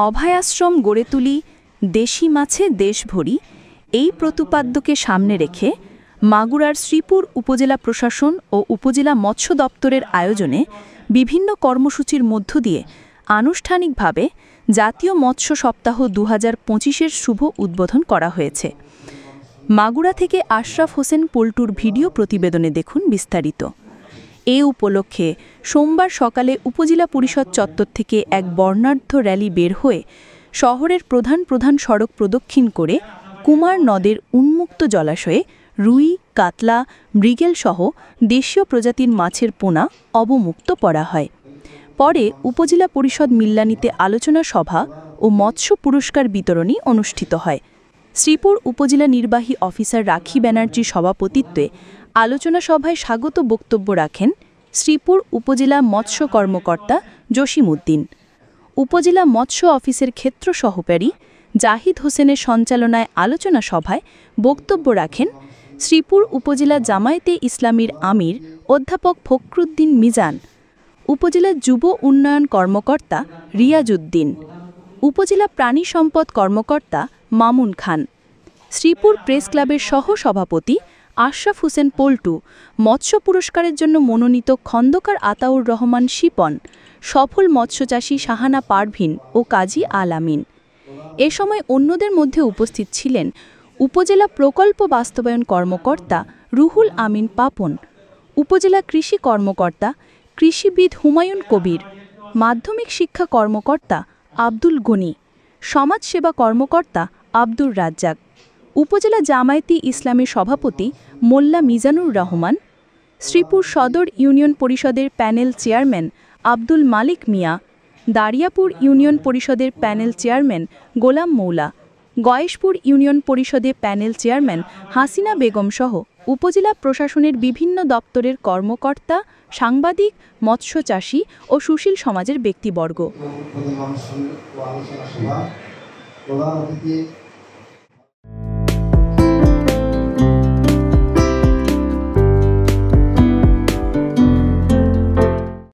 অভয়াশ্রম গড়ে তুলি, দেশি মাছে দেশ ভরি, এই প্রতিপাদ্যকে সামনে রেখে মাগুরার শ্রীপুর উপজেলা প্রশাসন ও উপজেলা মৎস্য দপ্তরের আয়োজনে বিভিন্ন কর্মসূচির মধ্য দিয়ে আনুষ্ঠানিকভাবে জাতীয় মৎস্য সপ্তাহ 2025-এর শুভ উদ্বোধন করা হয়েছে। মাগুরা থেকে আশরাফ হোসেন পল্টুর ভিডিও প্রতিবেদনে দেখুন বিস্তারিত। এ উপলক্ষে সোমবার সকালে উপজেলা পরিষদ চত্বর থেকে এক বর্ণাঢ্য র্যালি বের হয়ে শহরের প্রধান প্রধান সড়ক প্রদক্ষিণ করে কুমার নদের উন্মুক্ত জলাশয়ে রুই, কাতলা, মৃগেলসহ দেশীয় প্রজাতির মাছের পোনা অবমুক্ত করা হয়। পরে উপজেলা পরিষদ মিল্লানিতে আলোচনা সভা ও মৎস্য পুরস্কার বিতরণী অনুষ্ঠিত হয়। শ্রীপুর উপজেলা নির্বাহী অফিসার রাখি ব্যানার্জির সভাপতিত্বে আলোচনা সভায় স্বাগত বক্তব্য রাখেন শ্রীপুর উপজেলা মৎস্য কর্মকর্তা জসিমউদ্দিন। উপজেলা মৎস্য অফিসের ক্ষেত্র সহকারী জাহিদ হোসেনের সঞ্চালনায় আলোচনা সভায় বক্তব্য রাখেন শ্রীপুর উপজেলা জামায়াতে ইসলামীর আমির অধ্যাপক ফখরুদ্দিন মিজান, উপজেলা যুব উন্নয়ন কর্মকর্তা রিয়াজউদ্দিন, উপজেলা প্রাণী সম্পদ কর্মকর্তা মামুন খান, শ্রীপুর প্রেস ক্লাবের সহ-সভাপতি আশরাফ হোসেন পল্টু, মৎস্য পুরস্কারের জন্য মনোনীত খন্দকার আতাউর রহমান শিপন, সফল মৎস্যচাষী শাহানা পারভিন ও কাজী আল আমিন। এ সময় অন্যদের মধ্যে উপস্থিত ছিলেন উপজেলা প্রকল্প বাস্তবায়ন কর্মকর্তা রুহুল আমিন পাপন, উপজেলা কৃষি কর্মকর্তা কৃষিবিদ হুমায়ুন কবির, মাধ্যমিক শিক্ষা কর্মকর্তা আব্দুল গনি, সমাজসেবা কর্মকর্তা আব্দুর রাজ্জাক, উপজেলা জামায়াতে ইসলামের সভাপতি মোল্লা মিজানুর রহমান, শ্রীপুর সদর ইউনিয়ন পরিষদের প্যানেল চেয়ারম্যান আব্দুল মালিক মিয়া, দারিয়াপুর ইউনিয়ন পরিষদের প্যানেল চেয়ারম্যান গোলাম মৌলা, গয়েশপুর ইউনিয়ন পরিষদের প্যানেল চেয়ারম্যান হাসিনা বেগম সহ উপজেলা প্রশাসনের বিভিন্ন দপ্তরের কর্মকর্তা, সাংবাদিক, মৎস্যচাষী ও সুশীল সমাজের ব্যক্তিবর্গ।